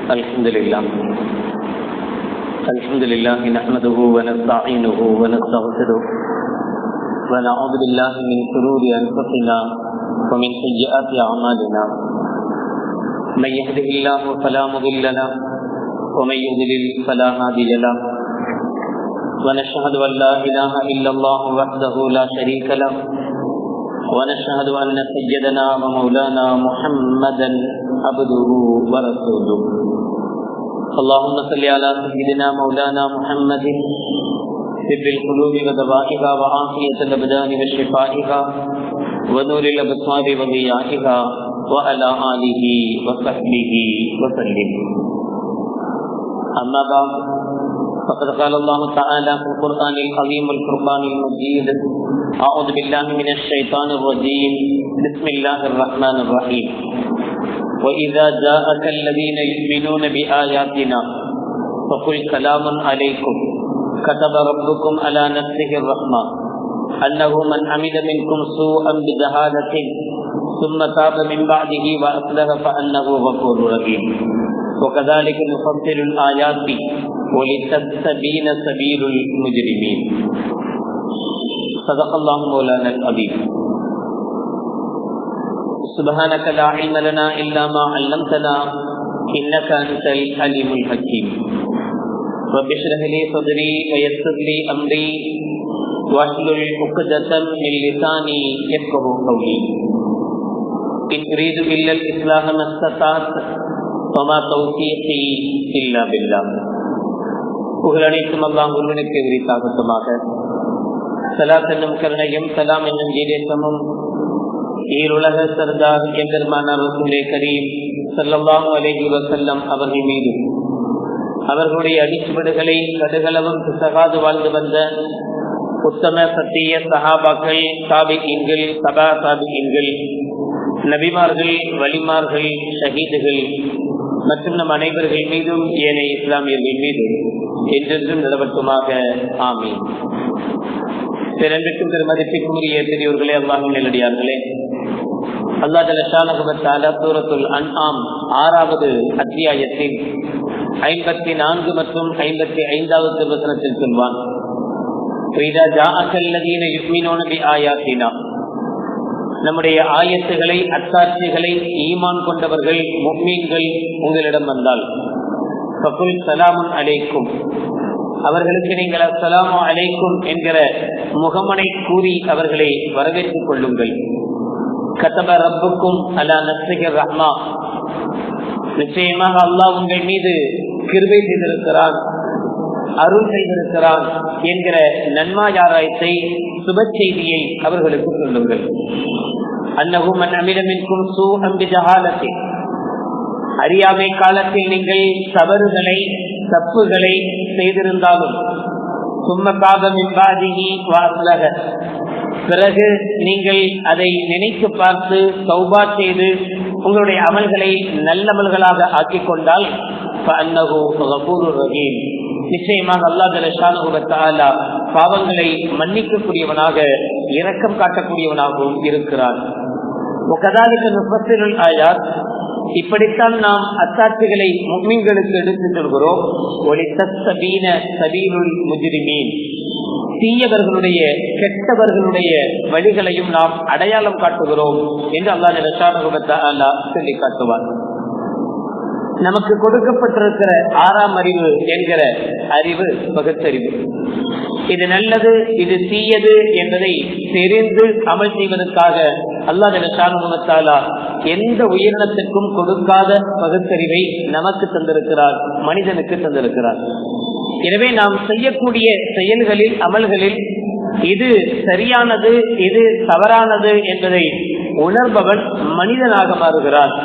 الحمد لله نحمده ونستعينه ونستغفره ونعوذ بالله من شرور أنفسنا ومن سيئات أعمالنا من يهده الله فلا مضل له ومن يضلل فلا هادي له ونشهد أن لا إله إلا الله وحده لا شريك له ونشهد أن سيدنا ومولانا محمدا عبده ورسوله اللهم صل على سيدنا مولانا محمد طب القلوب ودوائها وعافية الأبدان وشفائها ونور الأبصار وضيائها وعلى آله وصحبه وسلم. أما بعد فقد قال الله تعالى في القرآن العظيم والفرقان المجيد: أعوذ بالله من الشيطان الرجيم، بسم الله الرحمن الرحيم. وإذا جاءك الذين يؤمنون بآياتنا فقل سلام عليكم كتب ربكم على نفسه الرحمة أنه من عمل منكم سوءا بجهالة ثم تاب من بعده وأصلح فأنه غفور رحيم. وكذلك نفصل الآيات ولتستبين سبيل المجرمين. صدق الله مولانا العظيم. سبحانك لا علم لنا إلا ما علمتنا إنك أنت العليم الحكيم. رب اشرح لي صدري ويسر لي أمري واحلل عقدة من لساني يفقهوا قولي. إن أريد إلا الإصلاح ما استطعت وما توفيقي إلا بالله. புகழனைத்தும் அல்லாஹ் ஒருவனுக்கு உரித்தாகட்டுமாக. ஸலாத் என்னும் கருணையும் சலாம் என்னும் ஈடேற்றமும் ஈருலக சர்தார் எம்பெருமானார் ரசூலே கரீம் ஸல்லல்லாஹு அலைஹி வஸல்லம் அவர்கள் மீது, அவர்களுடைய அடிச்சுவடுகளை கடுகளவும் பிசகாது வாழ்ந்து வந்த உத்தம சத்திய சஹாபாக்கள், தாபிஈன்கள், தபா தாபிஈன்கள், நபிமார்கள், வலிமார்கள், ஷஹீதுகள் மற்றும் நம் அனைவர்கள் மீதும் ஏனைய இஸ்லாமியர்கள் மீது என்றென்றும் நிலவட்டுமாக. ஆமீன். பிறன்பிற்கும் பெருமதிப்பிற்கும் உரிய பெரியோர்களே, அல்லாஹ்வின் நல்லடியார்களே, அல்லாஹ் ஜல்ல ஷானஹு வ தஆலா சூரத்துல் அன்ஆம் 6வது அத்தியாயத்தின் 54 மற்றும் 55வது வசனத்தில் சொல்வான்: "இதா ஜாஅக்கல்லதீன யுமினூன பிஆயாத்தினா", நம்முடைய ஆயத்துகளை, அத்தாட்சிகளை ஈமான் கொண்டவர்கள், முஃமின்கள் உங்களிடம் வந்தால், ஃபகுல் ஸலாமுன் அலைக்கும், அவர்களுக்கு நீங்கள் அஸ்ஸலாமு அலைக்கும் என்கிற முகமனை கூறி அவர்களை வரவேற்றுக் கொள்ளுங்கள். கதப ரப்புக்கும் அலா நஃப்ஸிஹி ரஹ்மா, நிச்சயமாக அல்லாஹ் உங்கள் மீது கிருபை செய்திருக்கிறான், அருள் செய்திருக்கிறான் என்கிற நன்மாயாராயத்தை, சுப செய்தியை அவர்களுக்கு சொல்லுங்கள். அன்னஹு மன் அமில மின்கும் சூஅன் பிஜஹாலத்தி, அறியாமை காலத்தில் நீங்கள் தவறுகளை, தப்புகளை செய்திருந்தாலும், சும்ம தாப மின் பாதிஹி வ அஸ்லஹ, பிறகு நீங்கள் அதை நினைத்து பார்த்து தௌபா செய்து உங்களுடைய அமல்களை நல்லமல்களாக ஆக்கிக் கொண்டால், ஃபஅன்னஹு கஃபூருர் ரஹீம், நிச்சயமாக அல்லாஹ் ஜல்ல ஷானஹு வ தஆலா பாவங்களை மன்னிக்கக்கூடியவனாக, இரக்கம் காட்டக்கூடியவனாகவும் இருக்கிறான். வகதாலிக நுஃபஸ்ஸிலுல் ஆயாத், இப்படித்தான் நாம் அத்தாட்சிகளை முஃமின்களுக்கு எடுத்துச் சொல்கிறோம். ஒலித்தஸ்தபீன சபீலுல் முஜ்ரிமீன், தீயவர்களுடைய, கெட்டவர்களுடைய வழிகளையும் நாம் அடையாளம் காட்டுகிறோம் என்று அல்லாஹ் ஜல்ல ஷானஹு வ தஆலா சொல்லி காட்டுவார். நமக்கு கொடுக்கப்பட்டிருக்கிற 6ஆம் அறிவு என்கிற அறிவு பகுத்தறிவு. இது நல்லது, இது தீயது என்பதை தெரிந்து அமல் செய்வதற்காக அல்லாஹ் ஜல்ல ஷானஹு வ தஆலா எந்த உயிரினத்திற்கும் கொடுக்காத பகுத்தறிவை நமக்கு தந்திருக்கிறார், மனிதனுக்கு தந்திருக்கிறார். எனவே நாம் செய்யக்கூடிய செயல்களில், அமல்களில் இது சரியானது, இது தவறானது என்பதை உணர்பவன் மனிதனாக மாறுகிறார்.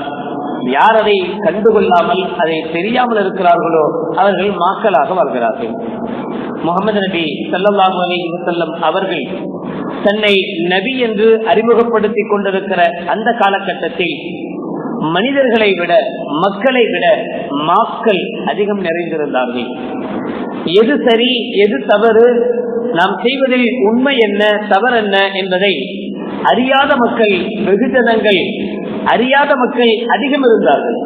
யார் அதை கண்டுகொள்ளாமல், அதை தெரியாமல் இருக்கிறார்களோ அவர்கள் மக்களாக வாழ்கிறார்கள். முஹம்மது நபி ஸல்லல்லாஹு அலைஹி வஸல்லம் அவர்கள் தன்னை நபி என்று அறிமுகப்படுத்திக் கொண்டிருக்கிற அந்த காலகட்டத்தில் மனிதர்களை விட, மக்களை விட மாக்கள் அதிகம் நிறைந்திருந்தார்கள். எது சரி, எது தவறு, நாம் செய்வதில் உண்மை என்ன, தவறு என்ன என்பதை அறியாத மக்கள், வெகுஜனங்கள் அறியாத மக்கள் அதிகம் இருந்தார்கள்.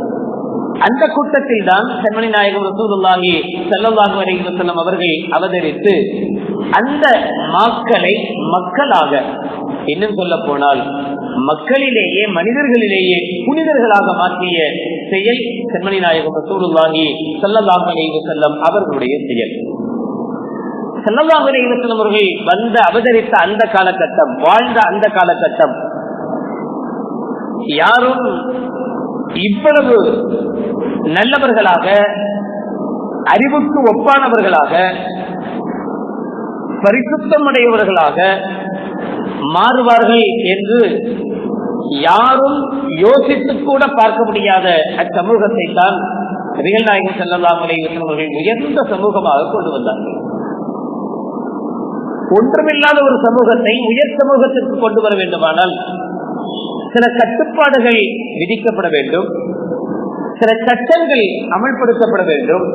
அந்த கூட்டத்தில் தான் கண்மணி நாயகம் ரசூலுல்லாஹி ஸல்லல்லாஹு அலைஹி வஸல்லம் அவர்கள் அவதரித்து அந்த மக்களை மக்களாக, இன்னும் சொல்ல போனால் மக்களிலேயே மனிதர்களிலேயே புனிதர்களாக மாற்றிய செயல் கண்மணி நாயகம் ரசூலுல்லாஹி ஸல்லல்லாஹு அலைஹி வஸல்லம் அவர்களுடைய செயல். ஸல்லல்லாஹு அலைஹி வஸல்லம் அவர்கள் அவதரித்த அந்த காலகட்டம், வாழ்ந்த அந்த காலகட்டம், யாரும் இவ்வளவு நல்லவர்களாக, அறிவுக்கு ஒப்பானவர்களாக, பரிசுத்தம் உடையவர்களாக மாறுவார்கள் என்று யாரும் யோசித்து கூட பார்க்க முடியாத அச்சமூகத்தை தான் நபிகள் நாயகம் ஸல்லல்லாஹு அலைஹி வஸல்லம் அவர்கள் உயர்ந்த சமூகமாக கொண்டு வந்தார்கள். ஒன்றுமில்லாத ஒரு சமூகத்தை உயர் சமூகத்திற்கு கொண்டு வர வேண்டுமானால் சில கட்டுப்பாடுகள் விதிக்கப்பட வேண்டும், சில சட்டங்கள் அமல்படுத்தப்பட வேண்டும்.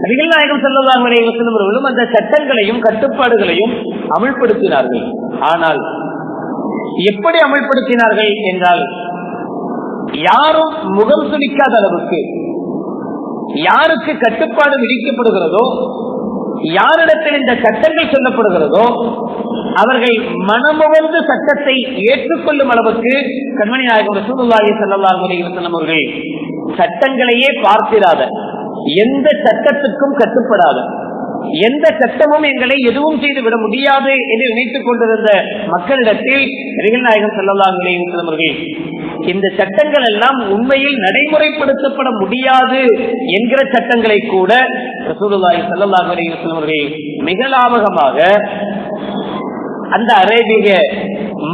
நபிகள் நாயகம் ஸல்லல்லாஹு அலைஹி வஸல்லம் அவர்களும் அந்த சட்டங்களையும் கட்டுப்பாடுகளையும் அமல்படுத்தினார்கள். ஆனால் எப்படி அமல்படுத்தினார்கள் என்றால், யாரும் முகம் சுளிக்காத அளவுக்கு, யாருக்கு கட்டுப்பாடு விதிக்கப்படுகிறதோ, யாரிடத்தில் இந்த சட்டங்கள் சொல்லப்படுகிறதோ அவர்கள் மனமுவந்து சட்டத்தை ஏற்றுக்கொள்ளும் அளவுக்கு கண்மணி நாயகம் ரசூலுல்லாஹி ஸல்லல்லாஹு அலைஹி வஸல்லம் அவர்கள் சட்டங்களையே பார்த்திராத, எந்த சட்டத்துக்கும் கட்டுப்படாத, எந்த சட்டமும் எங்களை எதுவும் செய்து விட முடியாது என்று நினைத்துக் கொண்டிருந்த மக்களிடத்தில் நபிகள் நாயகம் ஸல்லல்லாஹு அலைஹி வஸல்லம் அவர்கள் இந்த சட்டங்கள் எல்லாம் உண்மையில் நடைமுறைப்படுத்தப்பட முடியாது என்கிற சட்டங்களை கூட ரசூலுல்லாஹி ஸல்லல்லாஹு அலைஹி வஸல்லம் அவர்கள் மிக லாபகமாக அந்த அரேபிய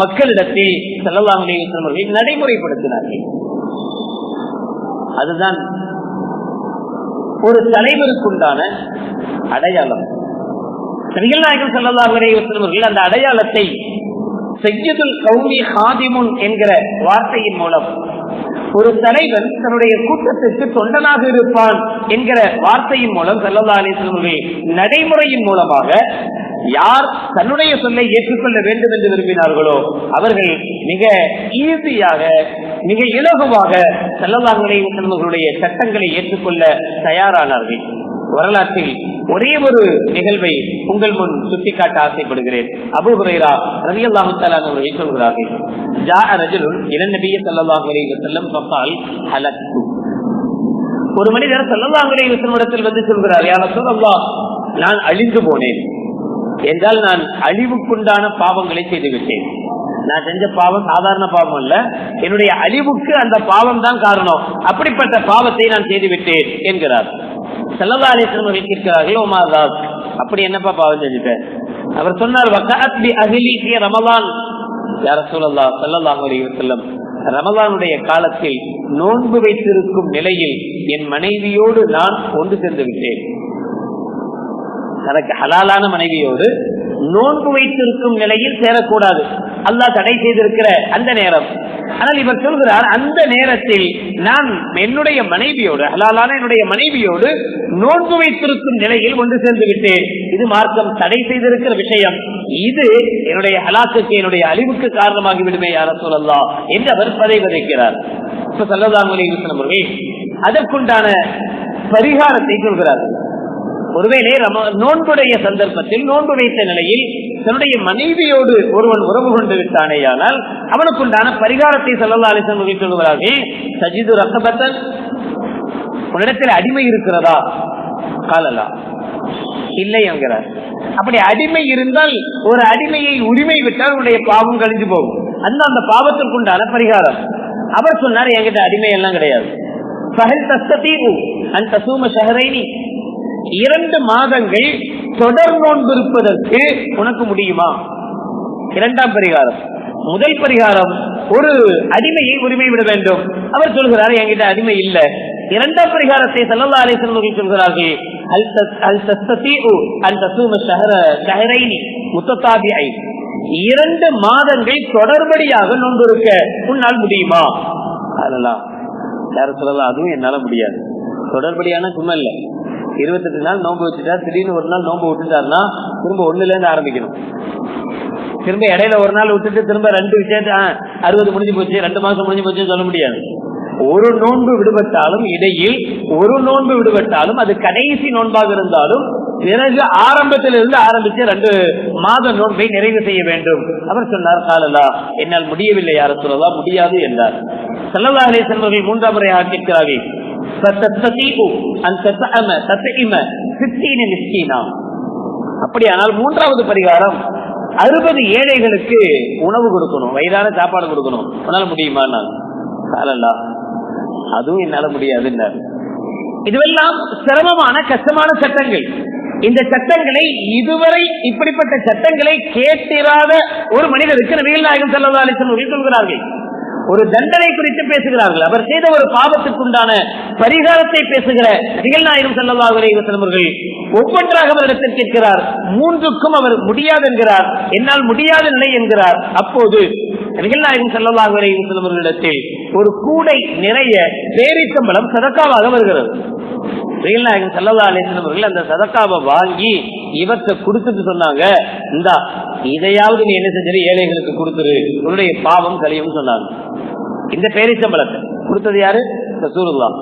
மக்களிடத்தில் ஸல்லல்லாஹு அலைஹி வஸல்லம் அவர்கள் நடைமுறைப்படுத்தினார்கள். அதுதான் ஒரு தலைவருக்குண்டான அடையாளம். நபிகள் நாயகம் ஸல்லல்லாஹு அலைஹி வஸல்லம் அவர்கள் அந்த அடையாளத்தை சய்யிதுல் கௌமி ஹாதிமுன் என்கிற வார்த்தையின் மூலம், ஒரு தலைவன் தன்னுடைய கூட்டத்திற்கு தொண்டனாக இருப்பான் என்கிற வார்த்தையின் மூலம் ஸல்லல்லாஹு அலைஹி வஸல்லம் அவர்கள் நடைமுறையின் மூலமாக யார் தன்னுடைய சொல்லை ஏற்றுக்கொள்ள வேண்டும் என்று விரும்பினார்களோ அவர்கள் மிக ஈஸியாக, மிக இலகுவாக ஸல்லல்லாஹு அலைஹி வஸல்லம் அவர்களுடைய சட்டங்களை ஏற்றுக்கொள்ள தயாரானார்கள். வரலாற்றில் ஒரே ஒரு நிகழ்வை உங்கள் முன் சுட்டிக்காட்ட ஆசைப்படுகிறேன். அபூ ஹுரைரா ரலியல்லாஹு தஆலா அவர்கள் சொல்கிறார்கள், ஜாஅ ரஜுலுன் இலன் நபி ஸல்லல்லாஹு அலைஹி வஸல்லம் ஃபகால் ஹலக்து. ஒரு மனிதர் ஸல்லல்லாஹு அலைஹி வஸல்லம் இடத்தில் வந்து சொல்கிறார், யா ரசூலல்லாஹ், நான் அழிந்து போனேன் என்றால் நான் அழிவுக்குண்டான பாவங்களை செய்துவிட்டேன். நான் செஞ்ச பாவம் சாதாரண பாவம் அல்ல, என்னுடைய அழிவுக்கு அந்த பாவம் தான் காரணம். அப்படிப்பட்ட பாவத்தை நான் செய்துவிட்டேன் என்கிறார். ஸல்லல்லாஹு அலைஹி வஸல்லம் அவர்கள் கேட்கிறார்கள், ஓ மாதாஸ், அப்படி என்னப்பா பாவம் செஞ்சுட்டேன்? அவர் சொன்னார், வகஅத் பி அஹ்லி ஃபீ ரமலான். யா ரசூலல்லாஹ் ஸல்லல்லாஹு அலைஹி வஸல்லம், ரமலானுடைய காலத்தில் நோன்பு வைத்திருக்கும் நிலையில் என் மனைவியோடு நான் ஒன்று சேர்ந்து விட்டேன். தனக்கு ஹலாலான மனைவியோடு நோன்பு வைத்திருக்கும் நிலையில் சேரக்கூடாது, அல்லாஹ் தடை செய்திருக்கிற அந்த நேரம். ஆனால் இவர் சொல்கிறார், அந்த நேரத்தில் நான் என்னுடைய மனைவியோடு, ஹலாலான என்னுடைய மனைவியோடு நோன்பு வைத்திருக்கும் நிலையில் ஒன்று சேர்ந்து விட்டேன். இது மார்க்கம் தடை செய்திருக்கிற விஷயம். இது என்னுடைய ஹலாக்குக்கு, என்னுடைய அழிவுக்கு காரணமாகி விடுமே யா ரசூலல்லாஹ் என்று அவர் பதைவதைக்கிறார். இப்ப ஸல்லல்லாஹு அலைஹி வஸல்லம் அவர்கள் அதற்குண்டான பரிகாரத்தை சொல்கிறார். ஒருவேளை நோன்புடைய சந்தர்ப்பத்தில், நோன்பு வைத்த நிலையில் தன்னுடைய மனைவியோடு ஒருவன் உறவு கொண்டு விட்டானேயானால் அவனுக்குண்டான பரிகாரத்தை ஸல்லல்லாஹு அலைஹி வஸல்லம் சொல்கிறார்கள். சஜிது ரஸபத்தன், உன்னிடத்தில் அடிமை இருக்கிறதா? காலலா, இல்லை என்கிறார். அப்படி அடிமை இருந்தால், ஒரு அடிமையை உரிமை விட்டால் உன்னுடைய பாவம் கழிஞ்சு போகும். அந்த பாவத்திற்குண்டான பரிகாரம். அவர் சொன்னார், என்கிட்ட அடிமை எல்லாம் கிடையாது. ஃபஹல் தஸ்ததீஉ அன் தஸூம ஷஹரைனி, 2 மாதங்கள் தொடர் நோன்பு இருப்பதற்கு உனக்கு முடியுமா? இரண்டாம் பரிகாரம். முதல் பரிகாரம், ஒரு அடிமையை உரிமை விட வேண்டும். அவர் சொல்கிறார், என்கிட்ட அடிமை இல்லை. இரண்டாம் பரிகாரத்தை ஸல்லல்லாஹு அலைஹி வஸல்லம் சொல்கிறார்கள், அல் தஸ்ததீஉ அன் தஸூம ஷஹரைனி முத்ததாபிஐன், 2 மாதங்கள் தொடர்படியாக நோன்பு இருக்க உன்னால் முடியுமா? அதெல்லாம் யாரும் சொல்லலாம், அதுவும் என்னால முடியாது. தொடர்படியான சும்மா இல்லை, 28 நாள் நோன்பு வச்சுட்டா திடீர்னு ஒரு நாள் நோன்பு விட்டுட்டாருன்னா திரும்ப 1ல இருந்து ஆரம்பிக்கணும். திரும்ப இடையில ஒரு நாள் விட்டுட்டு திரும்ப 2 விஷயத்த 60 முடிஞ்சு போச்சு, 2 மாசம் முடிஞ்சு போச்சுன்னு சொல்ல முடியாது. ஒரு நோன்பு விடுபட்டாலும், இடையில் ஒரு நோன்பு விடுபட்டாலும், அது கடைசி நோன்பாக இருந்தாலும் பிறகு ஆரம்பத்திலிருந்து ஆரம்பித்து 2 மாத நோன்பை நிறைவு செய்ய வேண்டும். அவர் சொன்னார், காலலா, என்னால் முடியவில்லை யா ரசூலல்லாஹ், முடியாது என்றார். ஸல்லல்லாஹு அலைஹி வஸல்லம் அவர்கள் 3ஆம் முறையாக கேட்கிறார்கள், அப்படியானால் 3வது பரிகாரம் 60 ஏழைகளுக்கு உணவு கொடுக்கணும், வயிறான சாப்பாடு கொடுக்கணும், உன்னால முடியுமா? காலலா, அதுவும் என்னால முடியாது. இதுவெல்லாம் சிரமமான கஷ்டமான சட்டங்கள். இந்த சட்டங்களை இதுவரை இப்படிப்பட்ட சட்டங்களை கேட்டிராத ஒரு மனிதருக்கு நபிகள் நாயகம் ஸல்லல்லாஹு அலைஹி வஸல்லம் சொல்கிறார்கள். ஒரு தண்டனை குறித்து பேசுகிறார்கள், அவர் செய்த ஒரு பாவத்துக்குண்டான பரிகாரத்தை பேசுகிற நபிகள் நாயகம் ஸல்லல்லாஹு அலைஹி வஸல்லம் அவர்கள் ஒவ்வொன்றாக அவரிடத்தில் கேட்கிறார். 3க்கும் அவர் முடியாது என்கிறார், என்னால் முடியாத நிலை என்கிறார். அப்போது நபிகள் நாயகம் ஸல்லல்லாஹு அலைஹி வஸல்லம் அவர்களிடத்தில் ஒரு கூடை நிறைய பேரிச்சம்பழம் சதக்காவாக வருகிறது. நபிகள் நாயகம் ஸல்லல்லாஹு அலைஹி வஸல்லம் அவர்கள் அந்த சதக்காவை வாங்கி இவற்றை கொடுத்துட்டு சொன்னாங்க, இந்தா இதையாவது நீ என்ன செஞ்சு ஏழைகளுக்கு கொடுத்துரு, உன்னுடைய பாவம் கழியும் சொன்னாங்க. இந்த பேரிச்சம்பழத்தை கொடுத்தது யாரு? ரசூலுல்லாஹ்.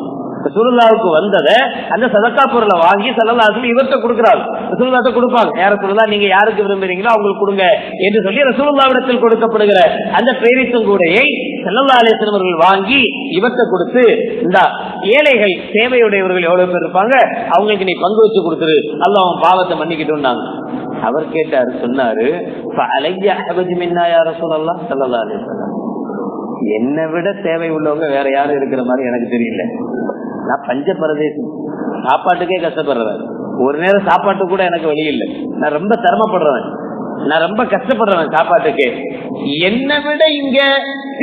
ரசூலுல்லாஹ்வுக்கு வந்ததை அந்த சதக்கா பொருளை வாங்கி ஸல்லல்லாஹு அலைஹி வஸல்லம் இவர்கிட்ட கொடுக்கிறார். ரசூலுல்லாஹ்ட்ட கொடுப்பாங்க, யார ரசூலுல்லாஹ் நீங்க யாருக்கு விரும்புறீங்களோ அவங்களுக்கு கொடுங்க என்று சொல்லி ரசூலுல்லாஹ்விடத்தில் கொடுக்கப்படுகிற அந்த பேரிச்சங்கூடையை ஸல்லல்லாஹு அலைஹி வஸல்லம் அவர்கள் வாங்கி இவர்கிட்ட கொடுத்து, இந்த ஏழைகள் தேவையுடையவர்கள் எவ்வளவு பேர் இருப்பாங்க, அவங்களுக்கு நீ பங்கு வச்சு கொடுத்துரு, அல்லாஹ் அவன் பாவத்தை மன்னிக்கிட்டோம்னாங்க. அவர் கேட்டாரு, சொன்னாரு, என்னை விட தேவை உள்ளவங்க வேற யாரும் இருக்கிற மாதிரி எனக்கு தெரியல. நான் பஞ்ச பிரதேசம், சாப்பாட்டுக்கே கஷ்டப்படுறேன், ஒரு நேரம் சாப்பாட்டு கூட எனக்கு வழி இல்லை, நான் ரொம்ப சிரமப்படுறேன், நான் ரொம்ப கஷ்டப்படுறேன் சாப்பாட்டுக்கு. என்னை விட இங்க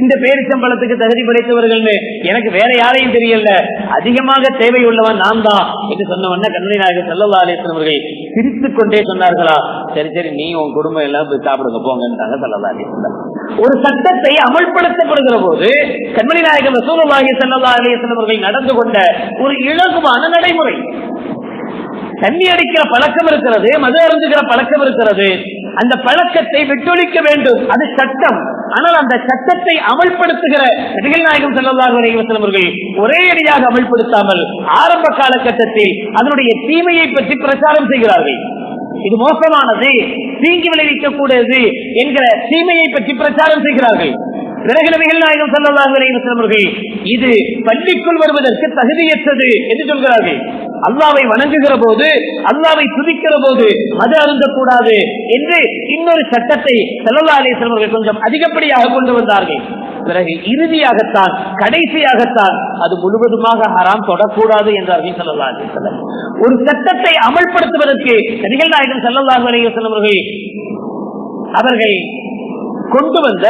இந்த பேரிச்சம்பழத்துக்கு தகுதி படைத்தவர்கள் எனக்கு வேற யாரையும் தெரியல, அதிகமாக தேவை உள்ளவன் நான் தான் என்று சொன்ன உடனே கண்மணி நாயகம் ஸல்லல்லாஹு அலைஹி வஸல்லம் அவர்கள் சிரித்துக் கொண்டே சொன்னார்களா, சரி சரி நீ உன் குடும்பம் எல்லாம் போய் சாப்பிடுங்க போங்கன்றாங்க ஸல்லல்லாஹு அலைஹி வஸல்லம். ஒரு சட்டத்தை அமல்படுத்தப்படுகிற போது கண்மணி நாயகம் ரசூலுல்லாஹி ஸல்லல்லாஹு அலைஹி வஸல்லம் அவர்கள் நடந்து கொண்ட ஒரு இலகுவான நடைமுறை. தண்ணி அடிக்கிற பழக்கம் இருக்கிறது, மது அருந்துகிற பழக்கம் இருக்கிறது, அந்த பழக்கத்தை விட்டொழிக்க வேண்டும், அது சட்டம். ஆனால் அந்த சட்டத்தை அமல்படுத்துகிற நபிகள் நாயகம் ஸல்லல்லாஹு அலைஹி வஸல்லம் அவர்கள் ஒரே அடியாக அமல்படுத்தாமல் ஆரம்ப காலகட்டத்தில் அதனுடைய தீமையை பற்றி பிரச்சாரம் செய்கிறார்கள். இது மோசமானது, தீங்கி விளைவிக்கக்கூடியது என்கிற தீமையை பற்றி பிரச்சாரம் செய்கிறார்கள். பிறகு நபிகள் நாயகம் ஸல்லல்லாஹு அலைஹி வஸல்லம் அவர்கள் இது பள்ளிக்குள் வருவதற்கு தகுதியற்றது என்று சொல்கிறார்கள். அல்லாஹ்வை வணங்குகிற போது, அல்லாஹ்வை துதிக்கிற போது மது அருந்தக்கூடாது என்று இன்னொரு சட்டத்தை ஸல்லல்லாஹு அலைஹி வஸல்லம் அவர்கள் கொஞ்சம் அதிகப்படியாக கொண்டு வந்தார்கள். பிறகு இறுதியாகத்தான், கடைசியாகத்தான் அது முழுவதுமாக ஹராம் தொடக்கூடாது என்றார்கள் ஸல்லல்லாஹு அலைஹி வஸல்லம். ஒரு சட்டத்தை அமல்படுத்துவதற்கு நபிகள் நாயகம் ஸல்லல்லாஹு அலைஹி வஸல்லம் அவர்கள் கொண்டு வந்த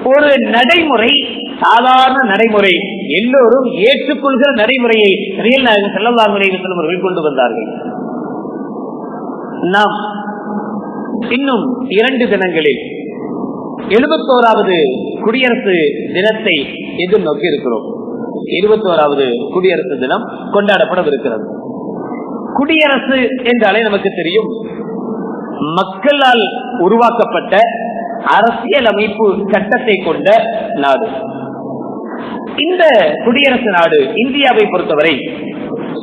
ஒரு நடைமுறை, சாதாரண நடைமுறை, எல்லோரும் ஏற்றுக்கொள்கிற நடைமுறையை நபிகள் நாயகம் ஸல்லல்லாஹு அலைஹி வஸல்லம் அவர்கள் கொண்டு வந்தார்கள். நாம் இன்னும் 2 தினங்களில் 71வது குடியரசு தினத்தை எதிர்நோக்கி இருக்கிறோம். 71வது குடியரசு தினம் கொண்டாடப்படவிருக்கிறது. குடியரசு என்றாலே நமக்கு தெரியும், மக்களால் உருவாக்கப்பட்ட அரசியல் அமைப்பு சட்டத்தை கொண்ட நாடு. இந்த குடியரசு நாடு இந்தியாவை பொறுத்தவரை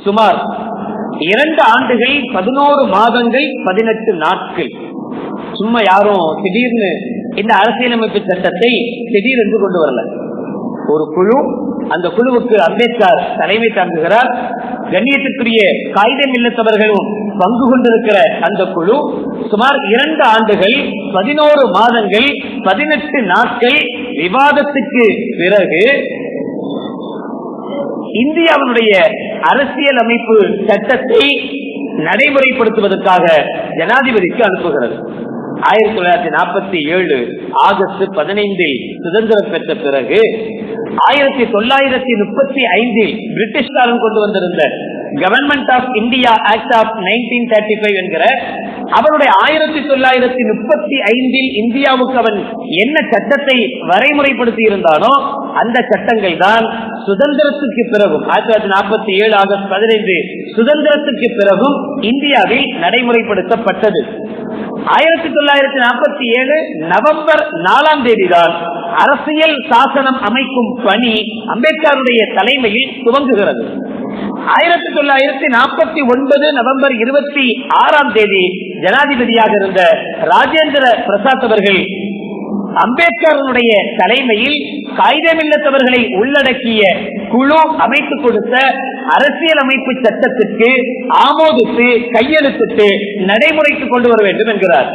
சுமார் 2 ஆண்டுகள் 11 மாதங்கள் 18 நாட்கள். சும்மா யாரும் திடீர்னு இந்த அரசியலமைப்பு சட்டத்தை திடீரென்று கொண்டு வரல. ஒரு குழு, அந்த குழுவுக்கு அம்பேத்கர் தலைமை தாங்குகிறார். கண்ணியத்திற்குரிய காயிதே இல்லத்தவர்களும் பங்கு கொண்டிருக்கிற அந்த குழு சுமார் 2 ஆண்டுகள் 11 மாதங்கள் 18 நாட்கள் விவாதத்துக்கு பிறகு இந்தியாவினுடைய அரசியல் அமைப்பு சட்டத்தை நடைமுறைப்படுத்துவதற்காக ஜனாதிபதிக்கு அனுப்புகிறது. 1947 ஆகஸ்ட் 15 சுதந்திரம் பெற்ற பிறகு 1935 பிரிட்டிஷ்காரன் கொண்டு வந்திருந்த government of India act of 1935 என்கிற அவருடைய 1935 இந்தியாவுக்கு அவன் என்ன சட்டத்தை வரைமுறைப்படுத்தி இருந்தானோ அந்த சட்டங்கள் தான் சுதந்திரத்துக்கு பிறகும் 1947 ஆகஸ்ட் 15 சுதந்திரத்துக்கு பிறகும் இந்தியாவில் நடைமுறைப்படுத்தப்பட்டது. 1947 நவம்பர் 4 தான் அரசியல் சாசனம் அமைக்கும் பணி அம்பேத்கருடைய தலைமையில் துவங்குகிறது. 1949 நவம்பர் 26 ஜனாதிபதியாக இருந்த ராஜேந்திர பிரசாத் அவர்கள் அம்பேத்கருடைய தலைமையில் காகிதமில்லத்தவர்களை உள்ளடக்கிய குழு அமைத்து கொடுத்த அரசியல் அமைப்பு சட்டத்திற்கு ஆமோதித்து கையெழுத்திட்டு நடைமுறைக்கு கொண்டு வர வேண்டும் என்கிறார்.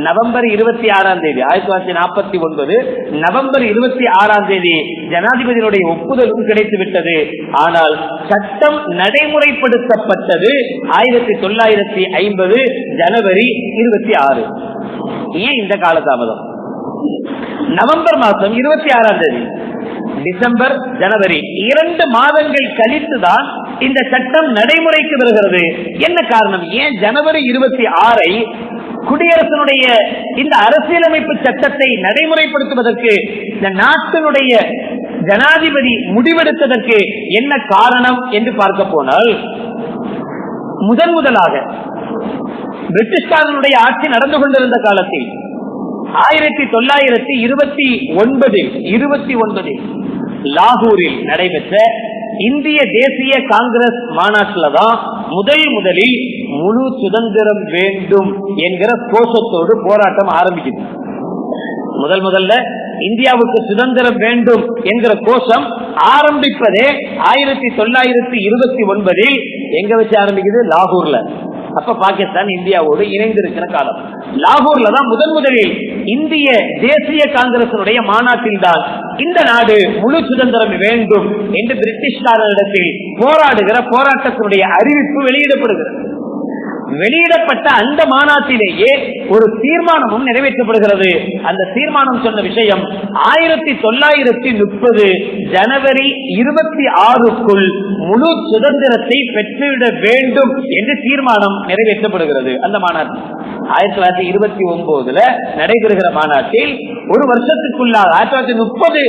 நவம்பர் 26 1949 நவம்பர் 26 ஜனாதிபதியினுடைய ஒப்புதலும் கிடைத்துவிட்டது. ஆனால் சட்டம் நடைமுறைப்படுத்தப்பட்டது 1950 ஜனவரி 26. ஏன் இந்த காலதாமதம்? நவம்பர் மாதம் 26 டிசம்பர் ஜனவரி 2 மாதங்கள் கழித்துதான் இந்த சட்டம் நடைமுறைக்கு வருகிறது. என்ன காரணம்? ஏன் ஜனவரி 26 குடியரசனுடைய இந்த அரசியலமைப்பு சட்டத்தை நடைமுறைப்படுத்துவதற்கு இந்த நாட்டினுடைய ஜனாதிபதி முடிவெடுத்ததற்கு என்ன காரணம் என்று பார்க்க போனால், முதலாக பிரிட்டிஷ்காரனுடைய ஆட்சி நடந்து கொண்டிருந்த காலத்தில் 1929 லாகூரில் நடைபெற்ற இந்திய தேசிய காங்கிரஸ் மாநாட்டில் தான் முதலில் முழு சுதந்திரம் வேண்டும் என்கிற கோஷத்தோடு போராட்டம் ஆரம்பிக்குது. முதல்ல இந்தியாவுக்கு சுதந்திரம் வேண்டும் என்கிற கோஷம் ஆரம்பிப்பதே 1929 எங்க வச்சு ஆரம்பிக்குது? லாகூர்ல. அப்ப பாகிஸ்தான் இந்தியாவோடு இணைந்திருக்கிற காலம். லாகூர்ல தான் முதலில் இந்திய தேசிய காங்கிரசினுடைய மாநாட்டில் தான் இந்த நாடு முழு சுதந்திரம் வேண்டும் என்று பிரிட்டிஷ்காரரிடத்தில் போராடுகிற போராட்டத்தினுடைய அறிவிப்பு வெளியிடப்படுகிறது. வெளியிடப்பட்ட அந்த மாநாட்டிலேயே ஒரு தீர்மானமும் நிறைவேற்றப்படுகிறது. அந்த தீர்மானம் சொன்ன விஷயம் 1930 ஜனவரி 26க்குள் முழு சுதந்திரத்தை பெற்றுவிட வேண்டும் என்று தீர்மானம் நிறைவேற்றப்படுகிறது. அந்த மாநாட்டில் 1929 நடைபெறுகிற மாநாட்டில் ஒரு வருஷத்துக்குள்ளாக 1930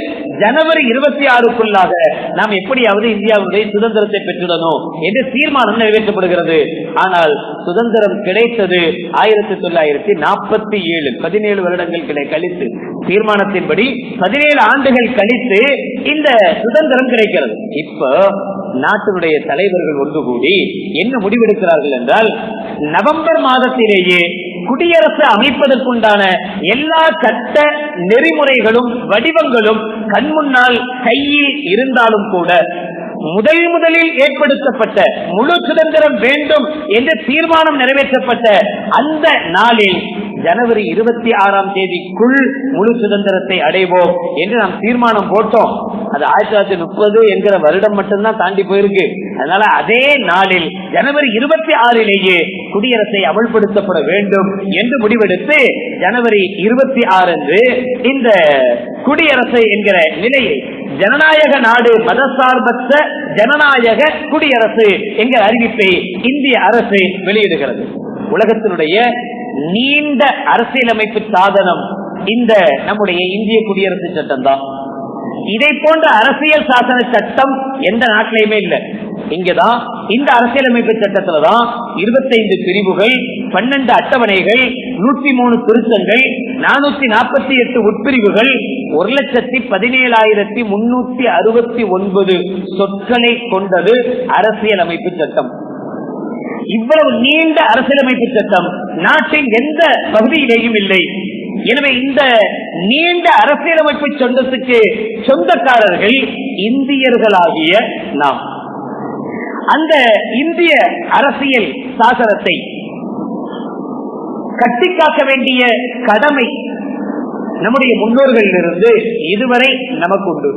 ஜனவரி 26க்குள்ளாக நாம் எப்படியாவது இந்தியாவுடைய சுதந்திரத்தை பெற்றுடணும் என்று தீர்மானம் நிறைவேற்றப்படுகிறது. ஆனால் சுதந்திரம் கிடைத்தது 1947 17 வருடங்கள் கழித்து, தீர்மானத்தின்படி 17 ஆண்டுகள் கழித்து இந்த சுதந்திரம் கிடைக்கிறது. இப்ப நாட்டினுடைய தலைவர்கள் ஒன்று கூடி என்ன முடிவெடுக்கிறார்கள் என்றால், நவம்பர் மாதத்திலேயே குடியரசு அமைப்பதற்குண்டான எல்லா சட்ட நெறிமுறைகளும் வடிவங்களும் கண்முன்னால் கையில் இருந்தாலும் கூட முதலில் ஏற்படுத்தப்பட்ட முழு சுதந்திரம் வேண்டும் என்று தீர்மானம் நிறைவேற்றப்பட்ட அந்த நாளில் ஜனவரி 26 முழு சுதந்திரத்தை அடைவோம் என்று நாம் தீர்மானம் போட்டோம். அது 1930 என்கிற வருடம் மட்டும்தான் தாண்டி போயிருக்கு. அதனால அதே நாளில் ஜனவரி 26 குடியரசை அமல்படுத்தப்பட வேண்டும் என்று முடிவெடுத்து ஜனவரி 26 இந்த குடியரசு என்கிற நிலையை ஜனநாயக நாடு மதசார்பற்ற ஜனநாயக குடியரசு என்கிற அறிவிப்பை இந்திய அரசு வெளியிடுகிறது. உலகத்தினுடைய நீண்ட அரசியலமைப்பு சாதனம் இந்த நம்முடைய இந்திய குடியரசு சட்டம் தான். இதை போன்ற அரசியல் சாசன சட்டம் எந்த நாட்டிலையுமே இல்லை. இங்கதான் இந்த அரசியலமைப்பு சட்டத்துலதான் 25 பிரிவுகள், 12 அட்டவணைகள், 103 திருத்தங்கள், 448 உட்பிரிவுகள், 1,17,369 சொற்களை கொண்டது அரசியலமைப்பு சட்டம். இவ்வளவு நீண்ட அரசியலமைப்பு சட்டம் நாட்டின் எந்த பகுதியிலேயும் இல்லை. எனவே இந்த நீண்ட அரசியலமைப்பு சட்டத்துக்கு சொந்தக்காரர்கள் இந்தியர்களாகிய நாம். அந்த இந்திய அரசியல் சாசனத்தை கட்டிக்காக்க வேண்டிய கடமை நம்முடைய முன்னோர்களிலிருந்து இதுவரை நமக்கு உண்டு.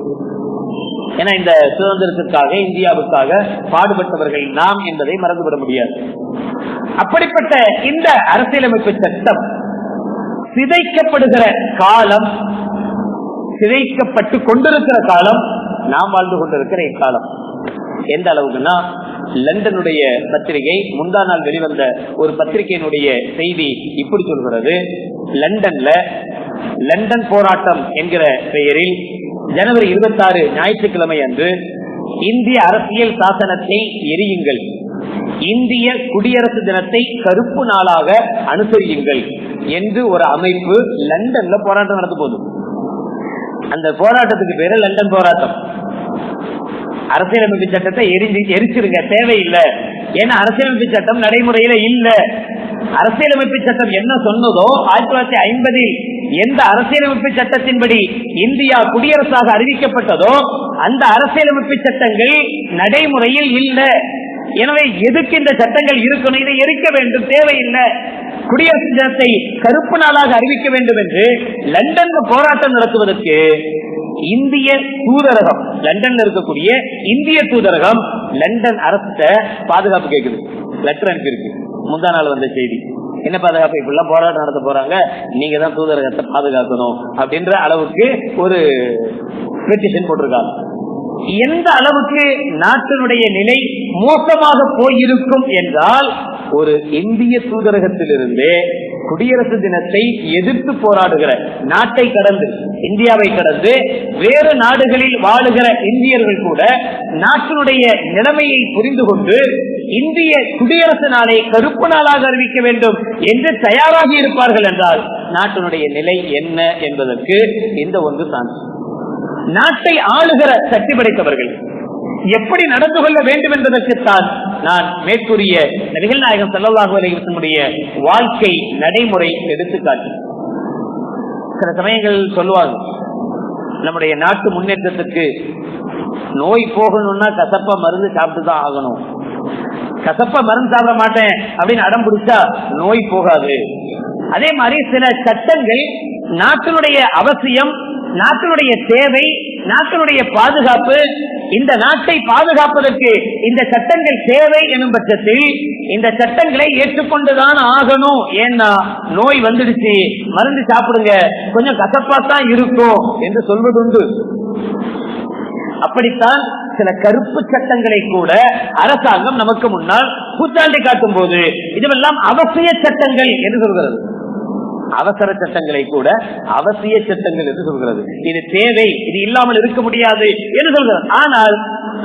ஏன்னா இந்த சுதந்திரத்திற்காக இந்தியாவுக்காக பாடுபட்டவர்கள் நாம் என்பதை மறந்துவிட முடியாது. அப்படிப்பட்ட இந்த அரசியலமைப்பு சட்டம் சிதைக்கப்படுகிற காலம், சிதைக்கப்பட்டு கொண்டிருக்கிற காலம் நாம் வாழ்ந்து கொண்டிருக்கிற இக்காலம். எந்த அளவுக்குன்னா, லண்டனுடைய பத்திரிகை முந்தா நாள் வெளிவந்த ஒரு பத்திரிகையினுடைய செய்தி இப்படி சொல்கிறது. லண்டன் போராட்டம் என்கிற பெயரில் ஜனவரி 26 ஞாயிற்றுக்கிழமை அன்று இந்திய அரசியல் சாசனத்தை எரியுங்கள், இந்திய குடியரசு தினத்தை கருப்பு நாளாக அனுசரியுங்கள் என்று ஒரு அமைப்பு லண்டன்ல போராட்டம் நடத்த போகுது. அந்த போராட்டத்துக்கு பேரு லண்டன் போராட்டம். அரசியலமைப்பு சட்டத்தை எரிச்சிருங்க, தேவையில்லை. ஏன்னா அரசியலமைப்பு சட்டம் நடைமுறையில இல்ல. அரசியலமைப்பு சட்டம் என்ன சொன்னதோ 1950 எந்த அரசியலமைப்பு சட்டத்தின்படி இந்தியா குடியரசாக அறிவிக்கப்பட்டதோ அந்த அரசியலமைப்பு சட்டங்கள் நடைமுறையில் இல்ல. எனவே எதுக்கு இந்த சட்டங்கள் இருக்கணும், இதை எரிக்க வேண்டும், தேவையில்லை. குடியரசு தினத்தை கருப்பு நாளாக அறிவிக்க வேண்டும் என்று லண்டன் போராட்டம் நடத்துவதற்கு இந்திய தூதரகம், லண்டன்ல இருக்கக்கூடிய இந்திய தூதரகம் லண்டன் அரசு பாதுகாப்பு கேட்குது, லெட்டர் அனுப்பியிருக்கு. முந்தா நாள் வந்த செய்தி. என்ன பாதுகாப்பு, இப்படிலாம் போராட்டம் நடத்த போறாங்க, நீங்க தான் தூதரகத்தை பாதுகாக்கணும் அப்படின்ற அளவுக்கு ஒரு பெட்டிஷன் போட்டிருக்காங்க. எந்த அளவுக்கு நாட்டினுடைய நிலை மோசமாக போயிருக்கும் என்றால், ஒரு இந்திய தூதரகத்திலிருந்து குடியரசு தினத்தை எதிர்த்து போராடுகிற, நாட்டை கடந்து இந்தியாவை கடந்து வேறு நாடுகளில் வாழுகிற இந்தியர்கள் கூட நாட்டினுடைய நிலைமையை புரிந்து கொண்டு இந்திய குடியரசு நாளை கருப்பு நாளாக அறிவிக்க வேண்டும் என்று தயாராகி இருப்பார்கள் என்றால் நாட்டினுடைய நிலை என்ன என்பதற்கு இந்த ஒன்று சான்று. நாட்டை ஆளுகிற சக்தி படைத்தவர்கள் எப்படி நடந்து கொள்ள வேண்டும் என்பதற்குத்தான் நான் மேற்கூறிய நபிகள் நாயகம் ஸல்லல்லாஹு அலைஹி வஸல்லம் வாழ்க்கை நடைமுறை எடுத்துக்காட்டு. சில சமயங்கள் சொல்லுவாங்க, நம்முடைய நாட்டு முன்னேற்றத்துக்கு நோய் போகணும்னா கசப்பா மருந்து சாப்பிட்டுதான் ஆகணும், கசப்பா மருந்து சாப்பிட மாட்டேன் அப்படின்னு அடம் பிடிச்சா நோய் போகாது. அதே மாதிரி சில சட்டங்கள் நாட்டினுடைய அவசியம், நாட்டினுடைய தேவை, நாட்டினுடைய பாதுகாப்பு, இந்த நாட்டை பாதுகாப்பதற்கு இந்த சட்டங்கள் தேவை எனும் பட்சத்தில் இந்த சட்டங்களை ஏற்றுக்கொண்டுதான் ஆகணும். ஏன்னா நோய் வந்துடுச்சு, மருந்து சாப்பிடுங்க, கொஞ்சம் கசப்பாத்தான் இருக்கும் என்று சொல்வதுண்டு. அப்படித்தான் சில கருப்பு சட்டங்களை கூட அரசாங்கம் நமக்கு முன்னால் கூச்சாண்டி காட்டும் போது இதுவெல்லாம் அவசிய சட்டங்கள் என்று சொல்கிறது. அவசர சட்டங்களை கூட அவசிய சட்டங்கள் என்று சொல்கிறது. இது தேவை, இது இல்லாமல் இருக்க முடியாது என்று சொல்கிறது. ஆனால்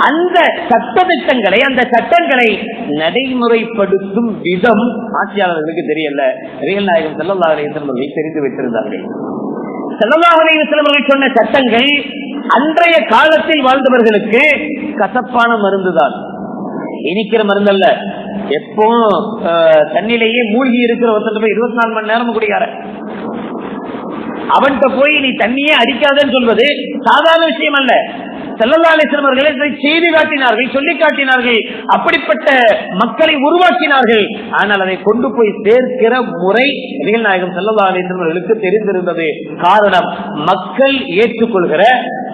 அந்த சட்டத்திட்டங்களை, அந்த சட்டங்களை நடைமுறைப்படுத்தும் விதம் ஆட்சியாளர்களுக்கு தெரியல. நபிகள் நாயகம் ஸல்லல்லாஹு அலைஹி வஸல்லம் அவர்கள் தெரிந்து வைத்திருந்தார்கள். ஸல்லல்லாஹு அலைஹி வஸல்லம் அவர்கள் சொன்ன சட்டங்கள் அன்றைய காலத்தில் வாழ்ந்தவர்களுக்கு கசப்பான மருந்துதான், இனிக்கிற மருந்து அல்ல. எப்போ தண்ணிலேயே மூழ்கி இருக்கிற ஒருத்தர் போய் 24 மணி நேரம் குடிக்கார, அவன்கிட்ட போய் நீ தண்ணியே அடிக்காதன்னு சொல்வது சாதாரண விஷயம் அல்ல. ஸல்லல்லாஹு அலைஹி வஸல்லம் அவர்கள் இதை செய்து காட்டினார்கள், சொல்லி காட்டினார்கள், அப்படிப்பட்ட மக்களை உருவாக்கினார்கள். ஆனால் அதை கொண்டு போய் சேர்க்கிற முறை நபிகள் நாயகம் ஸல்லல்லாஹு அலைஹி வஸல்லம் அவர்களுக்கு தெரிந்திருந்தது. காரணம், மக்கள் ஏற்றுக்கொள்கிற,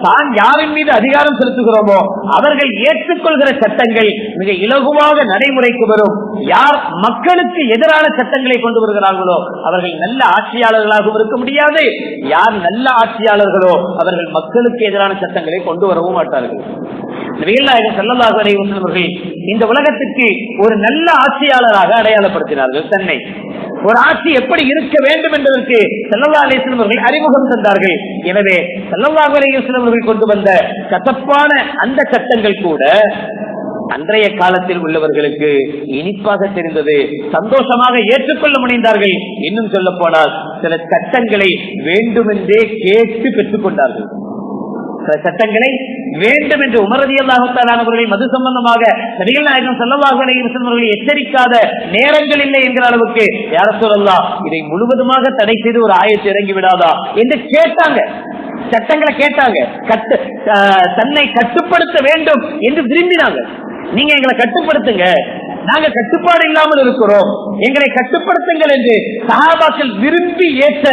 தான் யாரின் மீது அதிகாரம் செலுத்துகிறோமோ அவர்கள் ஏற்றுக்கொள்கிற சட்டங்கள் மிக இலகுவாக நடைமுறைக்கு வரும். யார் மக்களுக்கு எதிரான சட்டங்களை கொண்டு வருகிறார்களோ அவர்கள் நல்ல ஆட்சியாளர்களாகவும் இருக்க முடியாது. யார் நல்ல ஆட்சியாளர்களோ அவர்கள் மக்களுக்கு எதிரான சட்டங்களை கொண்டு வரவும் மாட்டார்கள். நபிகள் நாயகம் ஸல்லல்லாஹு அலைஹி வஸல்லம் அவர்கள் இந்த உலகத்திற்கு ஒரு நல்ல ஆட்சியாளராக அடையாளப்படுத்தினார்கள். தன்னை ஒரு ஆட்சி எப்படி இருக்க வேண்டும் என்பதற்கு ஸல்லல்லாஹு அலைஹி வஸல்லம் அவர்கள் அறிமுகம் தந்தார்கள். எனவே ஸல்லல்லாஹு அலைஹி வஸல்லம் அவர்கள் கொண்டு வந்த கசப்பான அந்த சட்டங்கள் கூட அன்றைய காலத்தில் உள்ளவர்களுக்கு இனிப்பாக தெரிந்தது, சந்தோஷமாக ஏற்றுக்கொள்ள முடிந்தார்கள். இன்னும் சொல்ல போனால் சில சட்டங்களை வேண்டுமென்றே கேட்டு பெற்றுக் கொண்டார்கள். சில சட்டங்களை வேண்டும் என்று உமர் ரலியல்லாஹு தஆலா அவர்களை மது சம்பந்தமாக நபிகள் நாயகம் ஸல்லல்லாஹு அலைஹி வஸல்லம் அவர்களை எச்சரிக்காத நேரங்கள் இல்லை என்கிற அளவுக்கு, யா ரசூலல்லாஹ் இதை முழுவதுமாக தடை செய்து ஒரு ஆயத்து இறங்கி விடாதா என்று கேட்டாங்க. சட்டங்களை கேட்டாங்க, தன்னை கட்டுப்படுத்த வேண்டும் என்று விரும்பினாங்க. நீங்க எங்களை கட்டுப்படுத்துங்க, நாங்க கட்டுப்பாடு இல்லாமல் இருக்கிறோம், எங்களை கட்டுப்படுத்துங்கள் என்று சஹாபாக்கள் விரும்பி ஏற்ற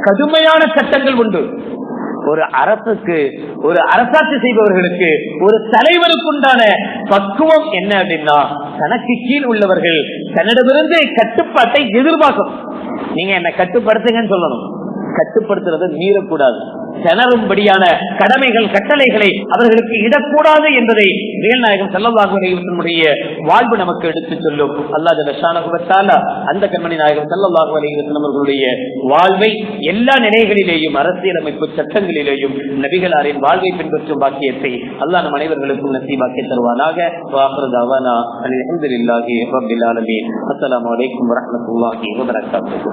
கடுமையான சட்டங்கள் உண்டு. ஒரு அரசுக்கு, ஒரு அரசாட்சி செய்பவர்களுக்கு, ஒரு தலைவருக்கு உண்டான பக்குவம் என்ன அப்படின்னா, தனக்கு கீழ் உள்ளவர்கள் தன்னிடமிருந்து கட்டுப்பாட்டை எதிர்பார்க்கணும். நீங்க என்ன கட்டுப்படுத்துங்கன்னு சொல்லணும், கட்டுப்படுத்துறதை மீறக்கூடாது. திணறும்படியான கடமைகள், கட்டளைகளை அவர்களுக்கு இடக்கூடாது என்பதை நபிகள் நாயகம் ஸல்லல்லாஹு அலைஹி வஸல்லம் வாழ்வு நமக்கு எடுத்துச் சொல்லும். அல்லாஹ் ஜல்ல ஷானஹு வ தஆலா அந்த கண்மணி நாயகம் ஸல்லல்லாஹு அலைஹி வஸல்லம் அவர்களுடைய வாழ்வை எல்லா நிலைகளிலேயும், அரசியலமைப்பு சட்டங்களிலேயும் நபிகளாரின் வாழ்வை பின்பற்றும் பாக்கியத்தை அல்லாஹ் நம் அனைவர்களுக்கும் நசீபாக்கி தருவானாக. வாஹிரு தஅவானா அல்ஹம்துலில்லாஹி ரப்பில் ஆலமீன். அஸ்ஸலாமு அலைக்கும் வரஹ்மத்துல்லாஹி வ பரகாத்துஹு.